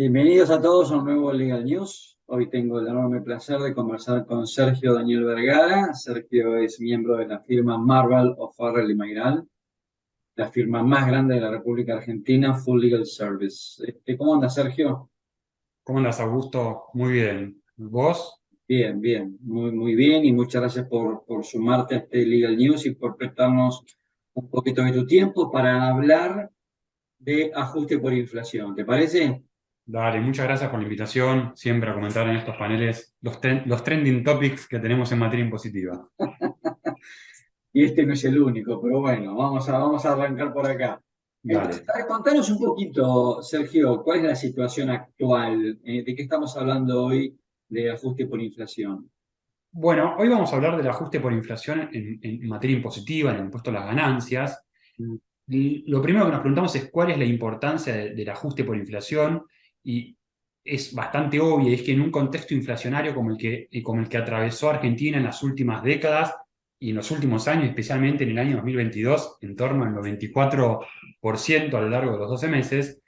Bienvenidos a todos a un nuevo Legal News. Hoy tengo el enorme placer de conversar con Sergio Daniel Vergara. Sergio es miembro de la firma Marval O'Farrell y Mayral, la firma más grande de la República Argentina, Full Legal Service. ¿Cómo anda, Sergio? ¿Cómo andas, Augusto? Muy bien. ¿Vos? Bien, bien, muy bien y muchas gracias por sumarte a este Legal News y por prestarnos un poquito de tu tiempo para hablar de ajuste por inflación. ¿Te parece? Dale, muchas gracias por la invitación, siempre a comentar en estos paneles los trending topics que tenemos en materia impositiva. Y este no es el único, pero bueno, vamos a arrancar por acá. Entonces, Dale. contanos un poquito, Sergio, ¿cuál es la situación actual? ¿De qué estamos hablando hoy de ajuste por inflación? Bueno, hoy vamos a hablar del ajuste por inflación en materia impositiva, en el impuesto a las ganancias. Mm. Y lo primero que nos preguntamos es cuál es la importancia del ajuste por inflación, y es bastante obvia, y es que en un contexto inflacionario como el que atravesó Argentina en las últimas décadas y en los últimos años, especialmente en el año 2022, en torno al 94% a lo largo de los 12 meses,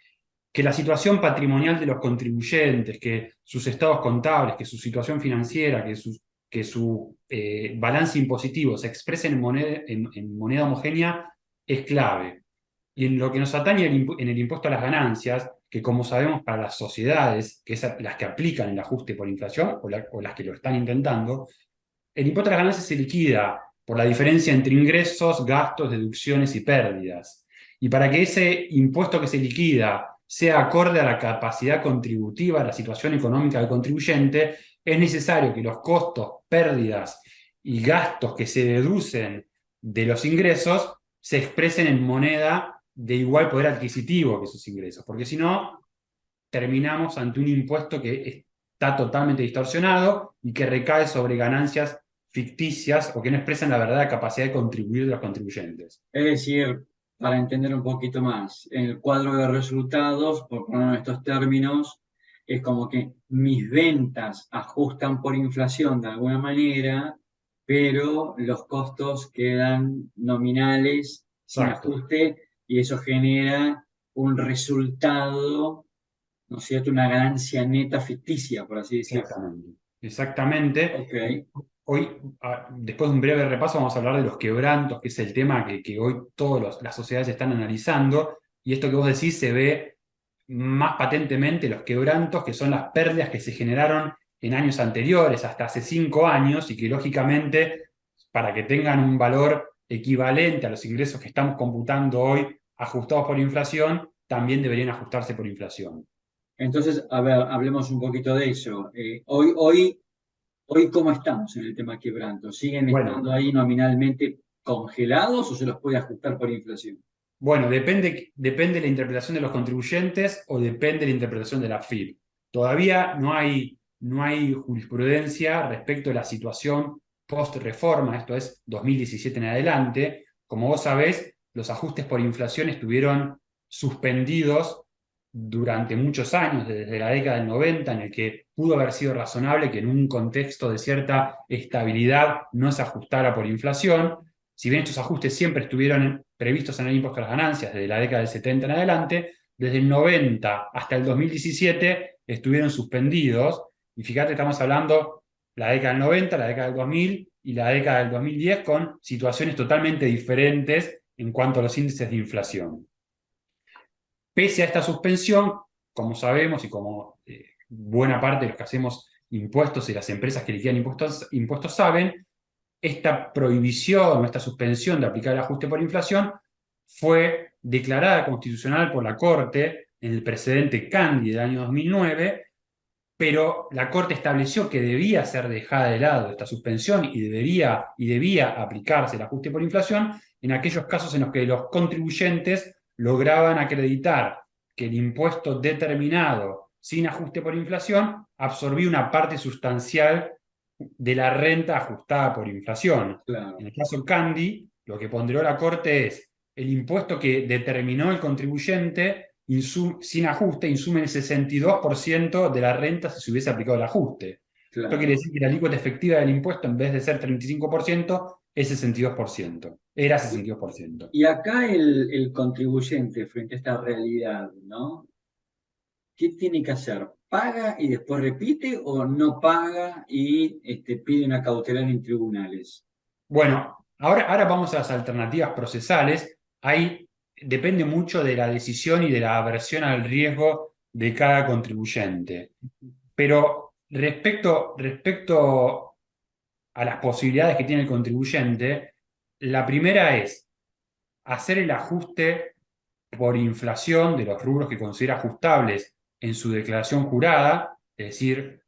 que la situación patrimonial de los contribuyentes, que sus estados contables, que su situación financiera, que su balance impositivo se expresen en moneda homogénea es clave. Y en lo que nos atañe en el impuesto a las ganancias, que como sabemos para las sociedades, que es las que aplican el ajuste por inflación o las que lo están intentando, el impuesto a las ganancias se liquida por la diferencia entre ingresos, gastos, deducciones y pérdidas. Y para que ese impuesto que se liquida sea acorde a la capacidad contributiva, a la situación económica del contribuyente, es necesario que los costos, pérdidas y gastos que se deducen de los ingresos se expresen en moneda de igual poder adquisitivo que esos ingresos, porque si no, terminamos ante un impuesto que está totalmente distorsionado y que recae sobre ganancias ficticias o que no expresan la verdadera capacidad de contribuir de los contribuyentes. Es decir, para entender un poquito más, en el cuadro de resultados, por poner estos términos, es como que mis ventas ajustan por inflación de alguna manera, pero los costos quedan nominales sin Exacto, ajuste y eso genera un resultado, ¿no es cierto?, una ganancia neta ficticia, por así decirlo. exactamente. Exactamente. Ok, Y hoy, después de un breve repaso, vamos a hablar de los quebrantos, que es el tema que hoy todas las sociedades están analizando. Y esto que vos decís se ve más patentemente los quebrantos, que son las pérdidas que se generaron en años anteriores, hasta hace 5 años, y que lógicamente, para que tengan un valor equivalente a los ingresos que estamos computando hoy, ajustados por inflación, también deberían ajustarse por inflación. entonces, a ver, hablemos un poquito de eso. Hoy, ¿cómo estamos en el tema quebranto? ¿Siguen Bueno, estando ahí nominalmente congelados o se los puede ajustar por inflación? Bueno, depende de la interpretación de los contribuyentes o depende de la interpretación de la FIP. Todavía no hay jurisprudencia respecto a la situación post-reforma, esto es 2017 en adelante. Como vos sabés, los ajustes por inflación estuvieron suspendidos durante muchos años, desde la década del 90, en el que pudo haber sido razonable que en un contexto de cierta estabilidad no se ajustara por inflación. Si bien estos ajustes siempre estuvieron previstos en el impuesto a las ganancias desde la década del 70 en adelante, desde el 90 hasta el 2017 estuvieron suspendidos. Y fíjate, estamos hablando la década del 90, la década del 2000 y la década del 2010 con situaciones totalmente diferentes en cuanto a los índices de inflación. Pese a esta suspensión, como sabemos y como buena parte de los que hacemos impuestos y las empresas que liquidan impuestos saben, esta prohibición o esta suspensión de aplicar el ajuste por inflación fue declarada constitucional por la Corte en el precedente Candy del año 2009, pero la Corte estableció que debía ser dejada de lado esta suspensión y debía aplicarse el ajuste por inflación en aquellos casos en los que los contribuyentes lograban acreditar que el impuesto determinado sin ajuste por inflación absorbía una parte sustancial de la renta ajustada por inflación. Claro, En el caso Candy, lo que ponderó la Corte es el impuesto que determinó el contribuyente sin ajuste insume el 62% de la renta si se hubiese aplicado el ajuste. Esto quiere claro. decir que la alícuota efectiva del impuesto, en vez de ser 35%, es 62%. Era Y, 62%. y acá el contribuyente frente a esta realidad, ¿no? ¿qué tiene que hacer? ¿Paga y después repite o no paga y pide una cautelar en tribunales? Bueno, ahora vamos a las alternativas procesales. Ahí depende mucho de la decisión y de la aversión al riesgo de cada contribuyente. Pero respecto a las posibilidades que tiene el contribuyente, la primera es hacer el ajuste por inflación de los rubros que considera ajustables en su declaración jurada, es decir,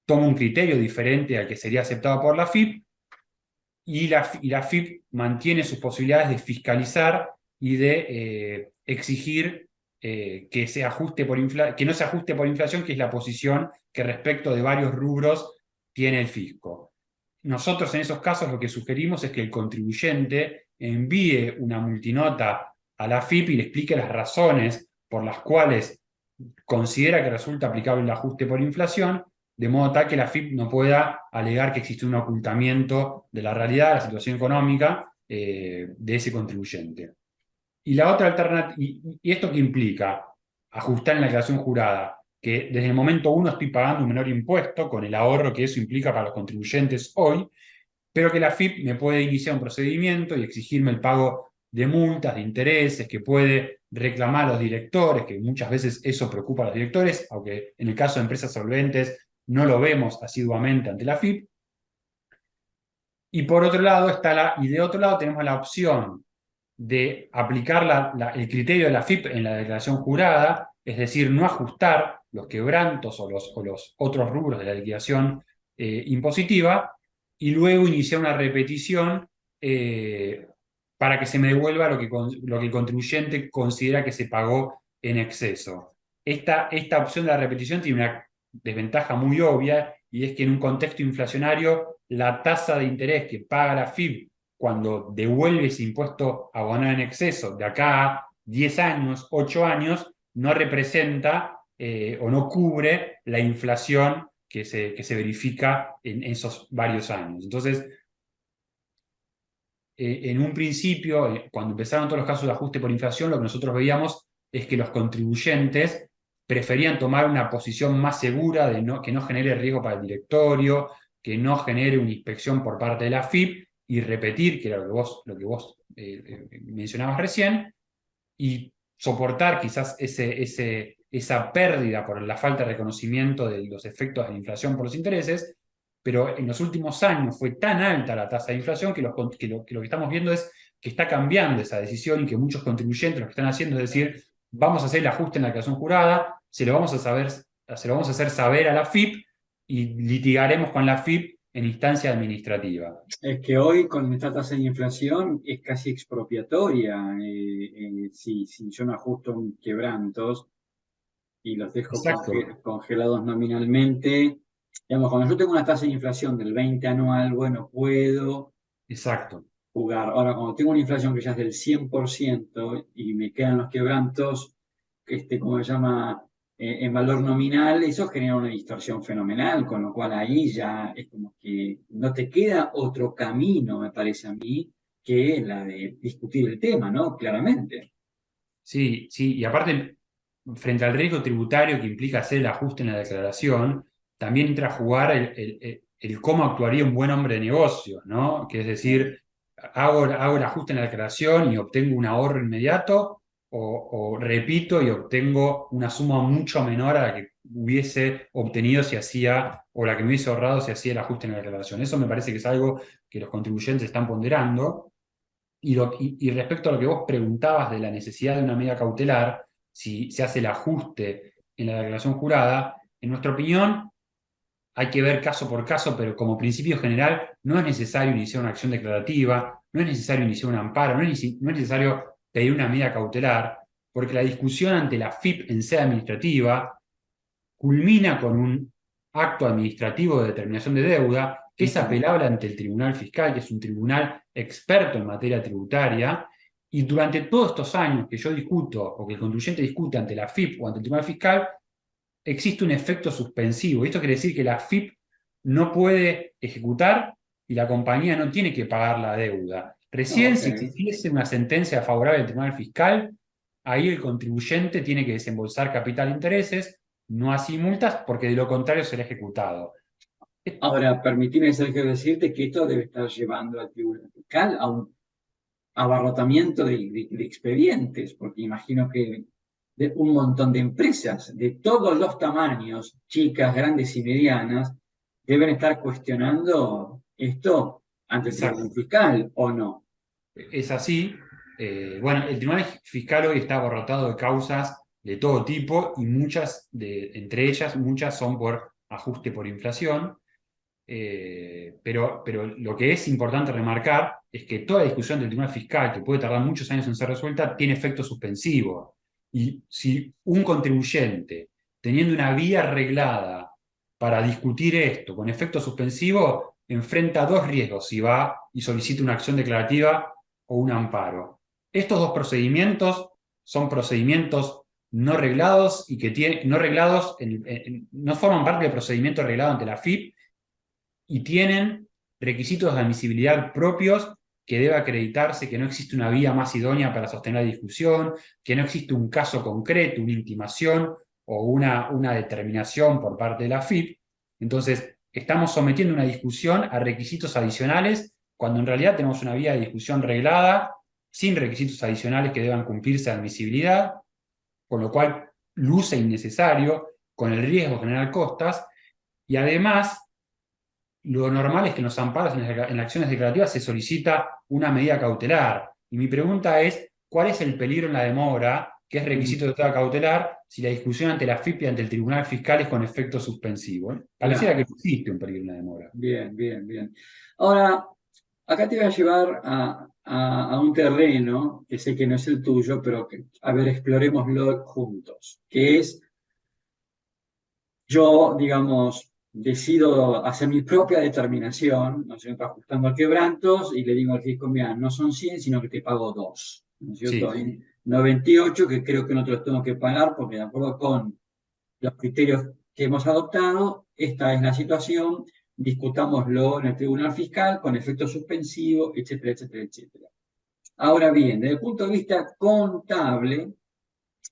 toma un criterio diferente al que sería aceptado por la AFIP, y la AFIP mantiene sus posibilidades de fiscalizar y de exigir que que no se ajuste por inflación, que es la posición que respecto de varios rubros tiene el fisco. Nosotros en esos casos lo que sugerimos es que el contribuyente envíe una multinota a la AFIP y le explique las razones por las cuales considera que resulta aplicable el ajuste por inflación, de modo tal que la AFIP no pueda alegar que existe un ocultamiento de la realidad, de la situación económica de ese contribuyente. Y la otra alternativa, y esto que implica ajustar en la declaración jurada, que desde el momento uno estoy pagando un menor impuesto con el ahorro que eso implica para los contribuyentes hoy, pero que la AFIP me puede iniciar un procedimiento y exigirme el pago de multas, de intereses, que puede reclamar a los directores, que muchas veces eso preocupa a los directores, aunque en el caso de empresas solventes no lo vemos asiduamente ante la AFIP. Y por otro lado y de otro lado tenemos la opción de aplicar el criterio de la AFIP en la declaración jurada, es decir, no ajustar los quebrantos o los otros rubros de la liquidación impositiva, y luego iniciar una repetición para que se me devuelva lo que el contribuyente considera que se pagó en exceso. Esta opción de la repetición tiene una desventaja muy obvia, y es que en un contexto inflacionario la tasa de interés que paga la AFIP cuando devuelve ese impuesto abonado en exceso de acá a 10 años, 8 años, no representa o no cubre la inflación que se verifica en esos varios años. Entonces, en un principio, cuando empezaron todos los casos de ajuste por inflación, lo que nosotros veíamos es que los contribuyentes preferían tomar una posición más segura que no genere riesgo para el directorio, que no genere una inspección por parte de la AFIP, y repetir, que era lo que vos mencionabas recién, y soportar quizás esa pérdida por la falta de reconocimiento de los efectos de la inflación por los intereses, pero en los últimos años fue tan alta la tasa de inflación que lo que estamos viendo es que está cambiando esa decisión, y que muchos contribuyentes lo que están haciendo es decir, vamos a hacer el ajuste en la declaración jurada, se lo vamos a hacer saber a la AFIP y litigaremos con la AFIP en instancia administrativa. Es que hoy con esta tasa de inflación es casi expropiatoria. Si yo me ajusto en quebrantos y los dejo Exacto, congelados nominalmente, digamos, cuando yo tengo una tasa de inflación del 20 anual, bueno, puedo exacto. jugar. Ahora, cuando tengo una inflación que ya es del 100% y me quedan los quebrantos, ¿cómo se llama? En valor nominal, eso genera una distorsión fenomenal, con lo cual ahí ya es como que no te queda otro camino, me parece a mí, que la de discutir el tema, ¿no? Claramente. Sí, sí, y aparte, frente al riesgo tributario que implica hacer el ajuste en la declaración, también entra a jugar el cómo actuaría un buen hombre de negocios, ¿no? Que es decir, hago el ajuste en la declaración y obtengo un ahorro inmediato, o repito y obtengo una suma mucho menor a la que hubiese obtenido si hacía, o la que me hubiese ahorrado si hacía el ajuste en la declaración. Eso me parece que es algo que los contribuyentes están ponderando. Y respecto a lo que vos preguntabas de la necesidad de una medida cautelar, si se hace el ajuste en la declaración jurada, en nuestra opinión hay que ver caso por caso, pero como principio general no es necesario iniciar una acción declarativa, no es necesario iniciar un amparo, no es necesario pedir una medida cautelar, porque la discusión ante la FIP en sede administrativa culmina con un acto administrativo de determinación de deuda que es apelable ante el Tribunal Fiscal, que es un tribunal experto en materia tributaria, y durante todos estos años que yo discuto o que el contribuyente discute ante la FIP o ante el Tribunal Fiscal, existe un efecto suspensivo. Esto quiere decir que la FIP no puede ejecutar y la compañía no tiene que pagar la deuda. Recién Ok. si existiese una sentencia favorable del Tribunal Fiscal, ahí el contribuyente tiene que desembolsar capital e intereses, no así multas, porque de lo contrario será ejecutado. Ahora, permitime, Sergio, decirte que esto debe estar llevando al Tribunal Fiscal a un abarrotamiento de expedientes, porque imagino que de un montón de empresas de todos los tamaños, chicas, grandes y medianas, deben estar cuestionando esto ante el Tribunal Exacto. Fiscal, ¿o no? Es así. Bueno, el Tribunal Fiscal hoy está abarrotado de causas de todo tipo y entre ellas, muchas son por ajuste por inflación. Pero lo que es importante remarcar es que toda discusión del Tribunal Fiscal, que puede tardar muchos años en ser resuelta, tiene efecto suspensivo. Y si un contribuyente, teniendo una vía arreglada para discutir esto con efecto suspensivo, enfrenta dos riesgos si va y solicita una acción declarativa o un amparo. Estos dos procedimientos son procedimientos no reglados y que no reglados, no forman parte del procedimiento reglado ante la AFIP y tienen requisitos de admisibilidad propios que debe acreditarse que no existe una vía más idónea para sostener la discusión, que no existe un caso concreto, una intimación o una determinación por parte de la FIP. Entonces, estamos sometiendo una discusión a requisitos adicionales cuando en realidad tenemos una vía de discusión reglada, sin requisitos adicionales que deban cumplirse de admisibilidad, con lo cual luce innecesario, con el riesgo de generar costas, y además lo normal es que en los amparos, en las acciones declarativas, se solicita una medida cautelar. Y mi pregunta es, ¿cuál es el peligro en la demora, que es requisito de toda cautelar, si la discusión ante la FIP y ante el Tribunal Fiscal es con efecto suspensivo? Pareciera que Claro, no existe un peligro en la demora. bien, bien, bien. Ahora, acá te voy a llevar a un terreno que sé que no es el tuyo, pero que, a ver, explorémoslo juntos, que es yo, digamos, decido hacer mi propia determinación, ¿no es cierto?, ajustando a quebrantos y le digo al fisco, mira, no son 100, sino que te pago 2, ¿no es cierto? Sí, Hay 98 que creo que no te los tengo que pagar porque de acuerdo con los criterios que hemos adoptado, esta es la situación, discutámoslo en el Tribunal Fiscal con efecto suspensivo, etcétera, etcétera, etcétera. Ahora bien, desde el punto de vista contable,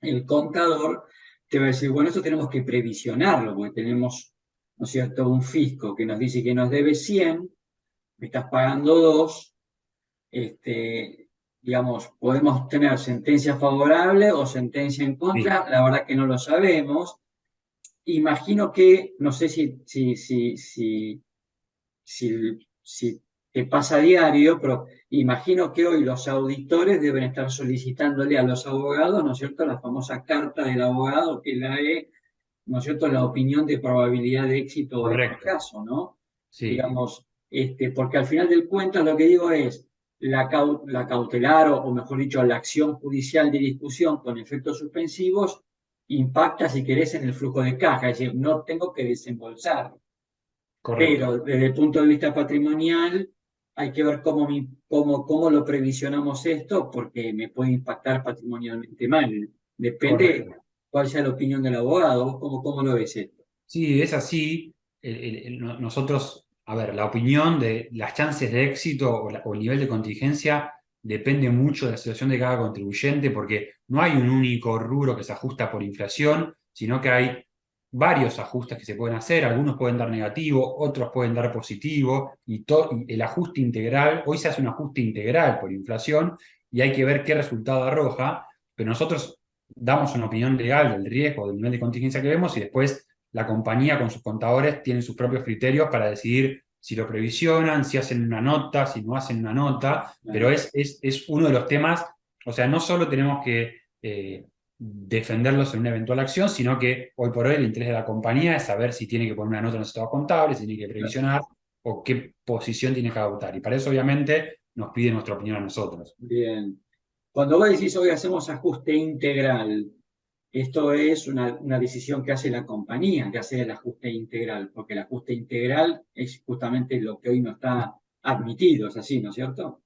el contador te va a decir, bueno, esto tenemos que previsionarlo, porque tenemos, ¿no es cierto?, un fisco que nos dice que nos debe 100, me estás pagando 2, digamos, podemos tener sentencia favorable o sentencia en sí, contra, la verdad que no lo sabemos. Imagino que, no sé si te pasa a diario, pero imagino que hoy los auditores deben estar solicitándole a los abogados, ¿no es cierto?, la famosa carta del abogado que la es, ¿no es cierto?, la opinión de probabilidad de éxito o de correcto. fracaso, ¿no? Sí, Digamos, porque al final del cuento lo que digo es, la cautelar o mejor dicho, la acción judicial de discusión con efectos suspensivos impacta, si querés, en el flujo de caja, es decir, no tengo que desembolsar, pero correcto. desde el punto de vista patrimonial hay que ver cómo lo previsionamos esto, porque me puede impactar patrimonialmente mal. Depende Correcto. cuál sea la opinión del abogado. ¿Vos cómo lo ves esto? Sí, es así. Nosotros, a ver, la opinión de las chances de éxito o el nivel de contingencia depende mucho de la situación de cada contribuyente, porque no hay un único rubro que se ajusta por inflación, sino que hay varios ajustes que se pueden hacer. Algunos pueden dar negativo, otros pueden dar positivo, y el ajuste integral, hoy se hace un ajuste integral por inflación y hay que ver qué resultado arroja, pero nosotros damos una opinión legal del riesgo, del nivel de contingencia que vemos y después la compañía con sus contadores tiene sus propios criterios para decidir si lo previsionan, si hacen una nota, si no hacen una nota, pero Claro, es uno de los temas, o sea, no solo tenemos que defenderlos en una eventual acción, sino que hoy por hoy el interés de la compañía es saber si tiene que poner una nota en los estados contables, si tiene que claro. previsionar o qué posición tiene que adoptar. Y para eso obviamente nos pide nuestra opinión a nosotros. Bien. Cuando vos decís hoy hacemos ajuste integral, esto es una decisión que hace la compañía, que hace el ajuste integral, porque el ajuste integral es justamente lo que hoy no está admitido, es así, ¿no es cierto?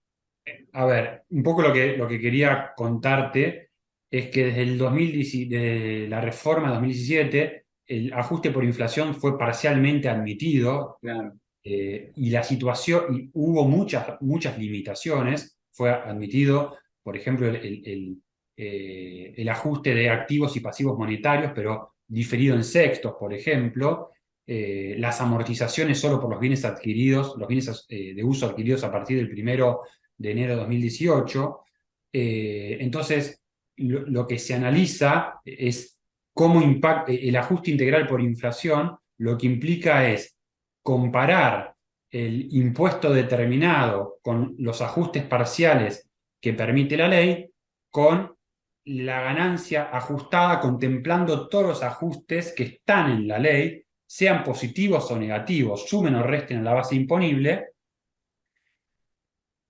A ver, un poco lo que quería contarte es que desde el 2010, de la reforma de 2017, el ajuste por inflación fue parcialmente admitido, Claro, y la situación, y hubo muchas limitaciones. Fue admitido, por ejemplo, el ajuste de activos y pasivos monetarios, pero diferido en sextos, por ejemplo, las amortizaciones solo por los bienes adquiridos, los bienes de uso adquiridos a partir del 1 de enero de 2018. Entonces, lo que se analiza es cómo impacta el ajuste integral por inflación, lo que implica es comparar el impuesto determinado con los ajustes parciales que permite la ley con la ganancia ajustada contemplando todos los ajustes que están en la ley, sean positivos o negativos, sumen o resten a la base imponible,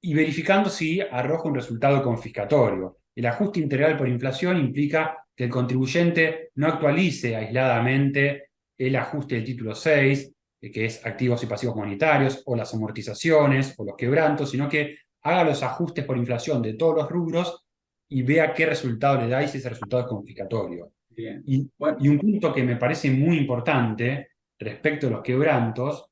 y verificando si arroja un resultado confiscatorio. El ajuste integral por inflación implica que el contribuyente no actualice aisladamente el ajuste del título 6, que es activos y pasivos monetarios, o las amortizaciones, o los quebrantos, sino que haga los ajustes por inflación de todos los rubros y vea qué resultado le da y si ese resultado es confiscatorio. Bien. Y, Bueno, y un punto que me parece muy importante respecto a los quebrantos,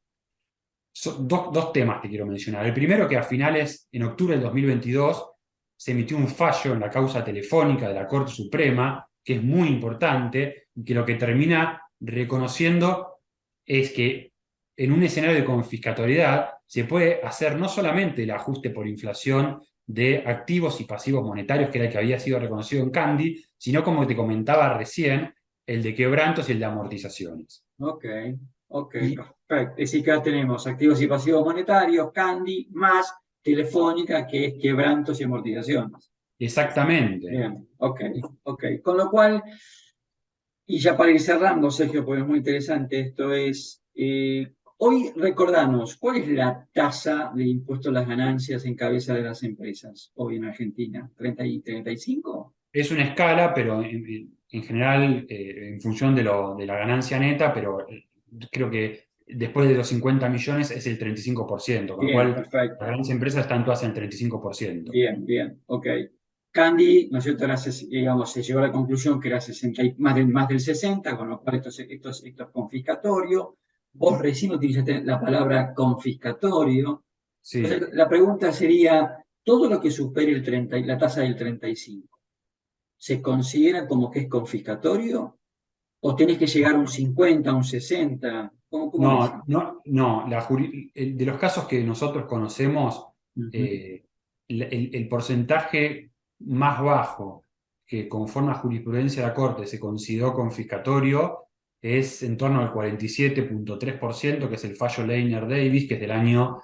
dos temas que quiero mencionar. El primero, que a finales, en octubre del 2022, se emitió un fallo en la causa telefónica de la Corte Suprema, que es muy importante, y que lo que termina reconociendo es que en un escenario de confiscatoriedad se puede hacer no solamente el ajuste por inflación de activos y pasivos monetarios, que era el que había sido reconocido en Candy, sino, como te comentaba recién, el de quebrantos y el de amortizaciones. ok, ok, Y perfecto. Es decir, que acá tenemos activos y pasivos monetarios, Candy, más Telefónica, que es quebrantos y amortizaciones. exactamente. Bien, ok, ok. Con lo cual, y ya para ir cerrando, Sergio, porque es muy interesante esto, hoy recordanos, ¿cuál es la tasa de impuesto a las ganancias en cabeza de las empresas hoy en Argentina? ¿30 y 35? Es una escala, pero en general, en función de la ganancia neta, pero creo que después de los 50 millones es el 35%, con lo Bien, cual las perfecto. grandes empresas están todas en el 35%. Bien, bien, ok. Candy, ¿no es cierto? Digamos, se llegó a la conclusión que era 60 más del 60, con lo cual esto es confiscatorio. Vos recién utilizaste la palabra confiscatorio. Sí, Entonces, la pregunta sería, ¿todo lo que supere la tasa del 35 se considera como que es confiscatorio? ¿O tenés que llegar a un 50, a un 60? ¿Cómo es? no, de los casos que nosotros conocemos, Ujú. eh, el porcentaje más bajo que conforme a jurisprudencia de la Corte se consideró confiscatorio es en torno al 47,3%, que es el fallo Leiner-Davis, que es del año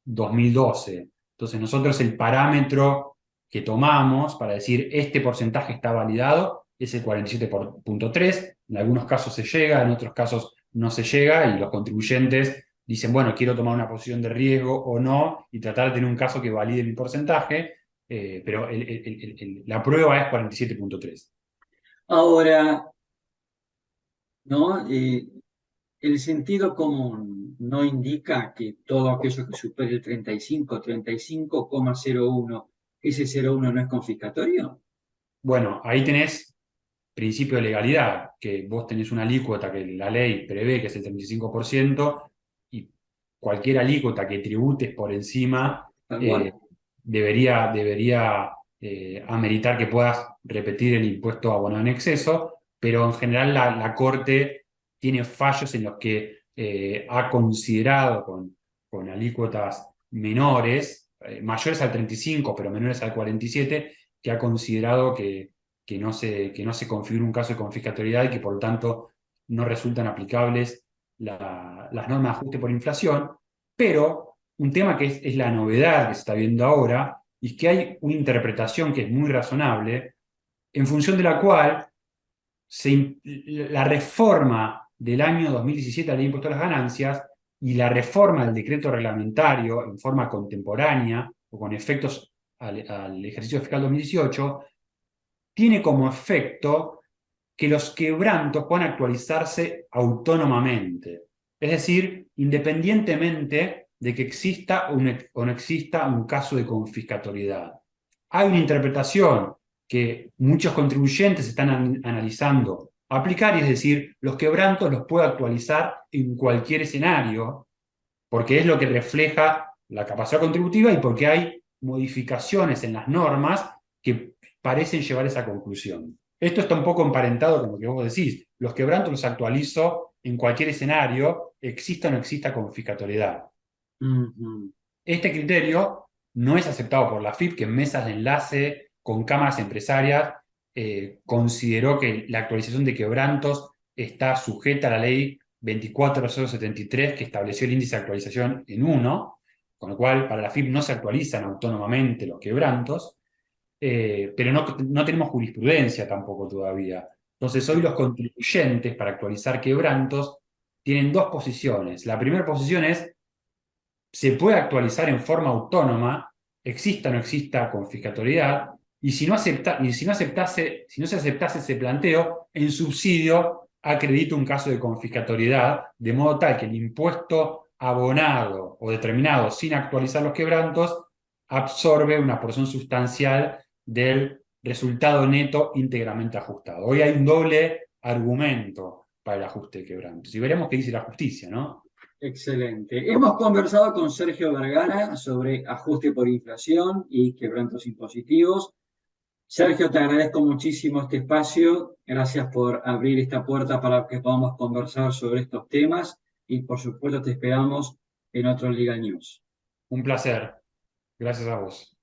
2012. Entonces nosotros el parámetro que tomamos para decir este porcentaje está validado es el 47,3%. En algunos casos se llega, en otros casos no se llega, y los contribuyentes dicen, bueno, quiero tomar una posición de riesgo o no, y tratar de tener un caso que valide mi porcentaje, pero la prueba es 47,3. Ahora, ¿no? El sentido común no indica que todo aquello que supere el 35,01, ese 0,1 no es confiscatorio. Bueno, ahí tenés principio de legalidad, que vos tenés una alícuota que la ley prevé que es el 35%, y cualquier alícuota que tributes por encima Tal eh, cual. debería ameritar que puedas repetir el impuesto abonado en exceso, pero en general la Corte tiene fallos en los que ha considerado con alícuotas menores, mayores al 35, pero menores al 47, que ha considerado que no se configure un caso de confiscatoriedad y que por lo tanto no resultan aplicables las normas de ajuste por inflación. Pero un tema que es la novedad que se está viendo ahora, y es que hay una interpretación que es muy razonable, en función de la cual la reforma del año 2017 a la ley de impuesto a las ganancias y la reforma del decreto reglamentario en forma contemporánea o con efectos al ejercicio fiscal 2018 tiene como efecto que los quebrantos puedan actualizarse autónomamente. Es decir, independientemente de que exista o no exista un caso de confiscatoriedad. Hay una interpretación que muchos contribuyentes están analizando aplicar, y es decir, los quebrantos los puedo actualizar en cualquier escenario, porque es lo que refleja la capacidad contributiva y porque hay modificaciones en las normas que parecen llevar a esa conclusión. Esto está un poco emparentado con lo que vos decís. Los quebrantos los actualizo en cualquier escenario, exista o no exista confiscatoriedad. Ujú. Este criterio no es aceptado por la AFIP, que en mesas de enlace con cámaras empresarias consideró que la actualización de quebrantos está sujeta a la ley 24073, que estableció el índice de actualización en 1, con lo cual para la AFIP no se actualizan autónomamente los quebrantos, pero no tenemos jurisprudencia tampoco todavía. Entonces hoy los contribuyentes para actualizar quebrantos tienen dos posiciones. La primera posición es: se puede actualizar en forma autónoma, exista o no exista confiscatoriedad, y si no se aceptase ese planteo, en subsidio acredita un caso de confiscatoriedad, de modo tal que el impuesto abonado o determinado sin actualizar los quebrantos absorbe una porción sustancial del resultado neto íntegramente ajustado. Hoy hay un doble argumento para el ajuste de quebrantos. Y veremos qué dice la justicia, ¿no? Excelente. Hemos conversado con Sergio Vergara sobre ajuste por inflación y quebrantos impositivos. Sergio, te agradezco muchísimo este espacio. Gracias por abrir esta puerta para que podamos conversar sobre estos temas y por supuesto te esperamos en otro Legal News. Un placer. Gracias a vos.